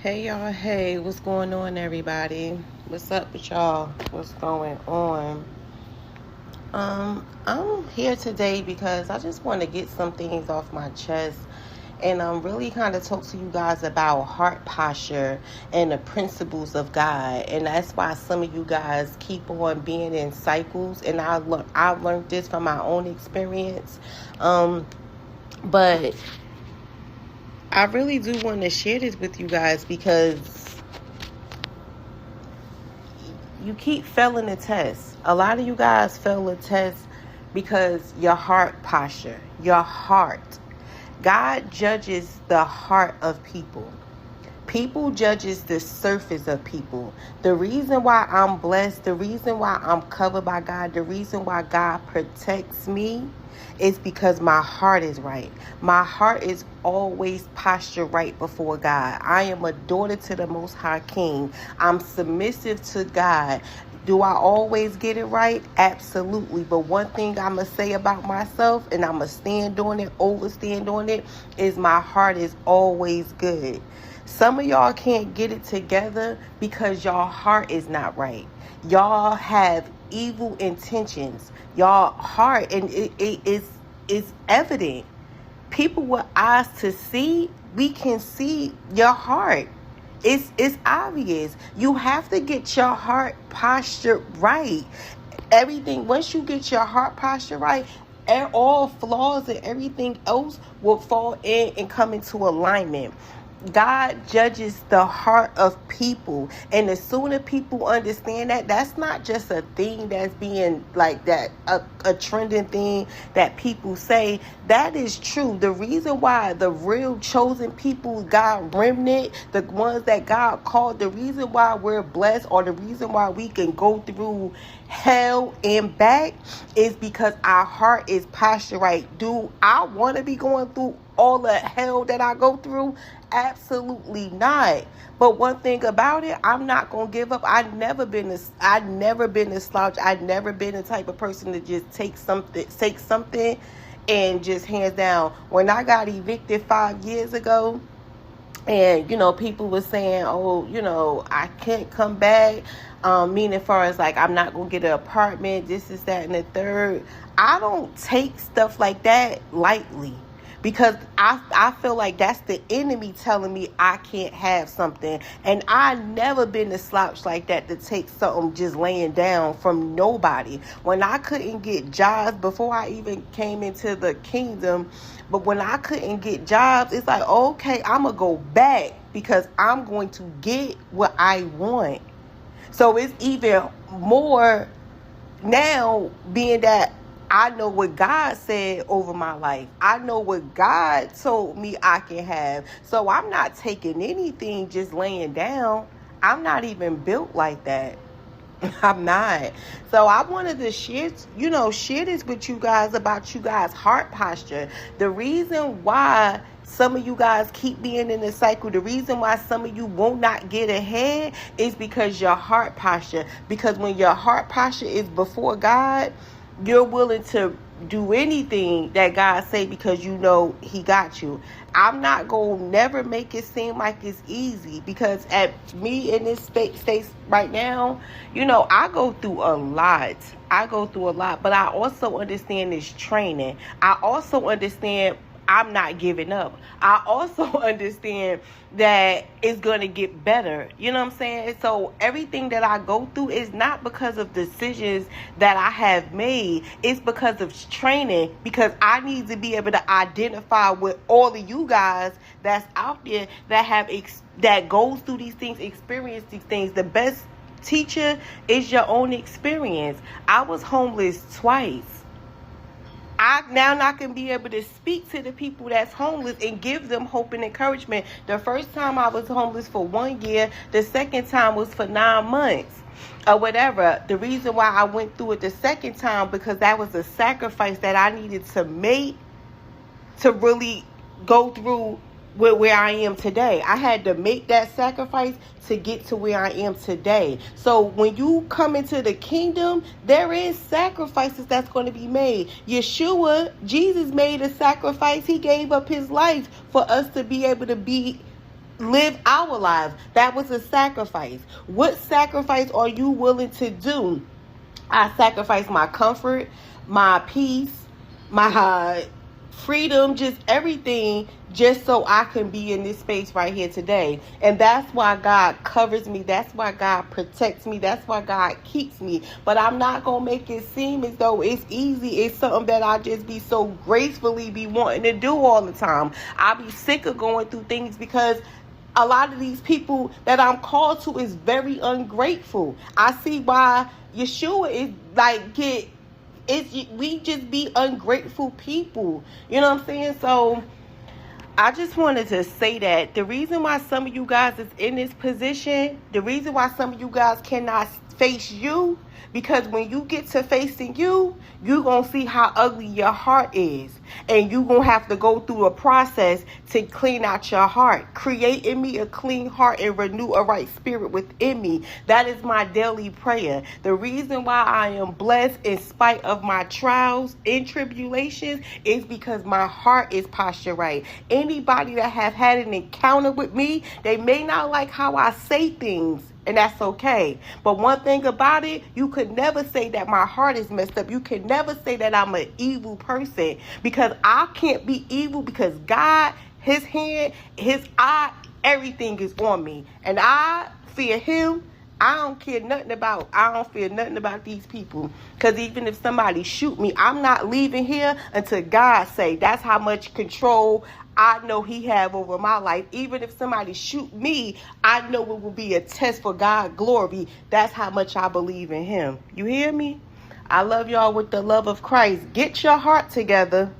Hey y'all, hey, what's going on, everybody? What's up with y'all? What's going on? I'm here today because I just want to get some things off my chest and really kind of talk to you guys about heart posture and the principles of God. And that's why some of you guys keep on being in cycles, and I learned this from my own experience. But I really do want to share this with you guys because you keep failing the test. A lot of you guys fail the test because your heart posture, your heart. God judges the heart of people. People judges the surface of people. The reason why I'm blessed, the reason why I'm covered by God, the reason why God protects me is because my heart is right. My heart is always postured right before God. I am a daughter to the Most High King. I'm submissive to God. Do I always get it right? Absolutely. But one thing I'm going to say about myself, and I'm going to stand on it, overstand on it, is my heart is always good. Some of y'all can't get it together because y'all heart is not right. Y'all have evil intentions. Y'all heart, and it's evident. People with eyes to see, we can see your heart. It's obvious. You have to get your heart posture right. Everything, once you get your heart posture right, all flaws and everything else will fall in and come into alignment. God judges the heart of people, and the sooner people understand that, that's not just a thing that's being like that, a trending thing that people say. That is true. The reason why the real chosen people, God remnant, the ones that God called, the reason why we're blessed, or the reason why we can go through hell and back, is because our heart is postured right. Do I want to be going through all the hell that I go through? Absolutely not. But one thing about it, I'm not gonna give up. I've never been a slouch. I've never been the type of person to just take something and just hands down. When I got evicted 5 years ago, and people were saying, oh, I can't come back, meaning far as like I'm not gonna get an apartment, this is that and the third. I don't take stuff like that lightly, because I feel like that's the enemy telling me I can't have something. And I never been a slouch like that to take something just laying down from nobody. When I couldn't get jobs before I even came into the kingdom, but when I couldn't get jobs, it's like, okay, I'm going to go back because I'm going to get what I want. So it's even more now, being that I know what God said over my life. I know what God told me I can have. So I'm not taking anything just laying down. I'm not even built like that. I'm not. So I wanted to share this with you guys about you guys' heart posture. The reason why some of you guys keep being in the cycle, the reason why some of you will not get ahead, is because your heart posture. Because when your heart posture is before God, you're willing to do anything that God say because you know he got you. I'm not going to never make it seem like it's easy, because at me in this state right now, I go through a lot. But I also understand this training. I also understand I'm not giving up. I also understand that it's going to get better. You know what I'm saying? So everything that I go through is not because of decisions that I have made. It's because of training, because I need to be able to identify with all of you guys that's out there that have that goes through these things, experience these things. The best teacher is your own experience. I was homeless twice. I can be able to speak to the people that's homeless and give them hope and encouragement. The first time I was homeless for 1 year. The second time was for 9 months or whatever. The reason why I went through it the second time, because that was a sacrifice that I needed to make to really go through where I am today. I had to make that sacrifice to get to where I am today. So when you come into the kingdom, there is sacrifices that's going to be made. Yeshua, Jesus, made a sacrifice. He gave up his life for us to be able to be live our lives. That was a sacrifice. What sacrifice are you willing to do? I sacrifice my comfort, my peace, my freedom, just everything, just so I can be in this space right here today. And that's why God covers me. That's why God protects me. That's why God keeps me. But I'm not going to make it seem as though it's easy. It's something that I just be so gracefully be wanting to do all the time. I be sick of going through things because a lot of these people that I'm called to is very ungrateful. I see why Yeshua is like we just be ungrateful people. You know what I'm saying? So I just wanted to say that the reason why some of you guys is in this position, the reason why some of you guys cannot face you, because when you get to facing you, you're going to see how ugly your heart is. And you're going to have to go through a process to clean out your heart. Create in me a clean heart and renew a right spirit within me. That is my daily prayer. The reason why I am blessed in spite of my trials and tribulations is because my heart is postured right. Anybody that have had an encounter with me, they may not like how I say things. And that's okay. But one thing about it, you could never say that my heart is messed up. You can never say that I'm an evil person, because I can't be evil, because God, his hand, his eye, everything is on me. And I fear him. I don't fear nothing about these people. Because even if somebody shoot me, I'm not leaving here until God say. That's how much control I know he have over my life. Even if somebody shoot me, I know it will be a test for God's glory. That's how much I believe in him. You hear me? I love y'all with the love of Christ. Get your heart together.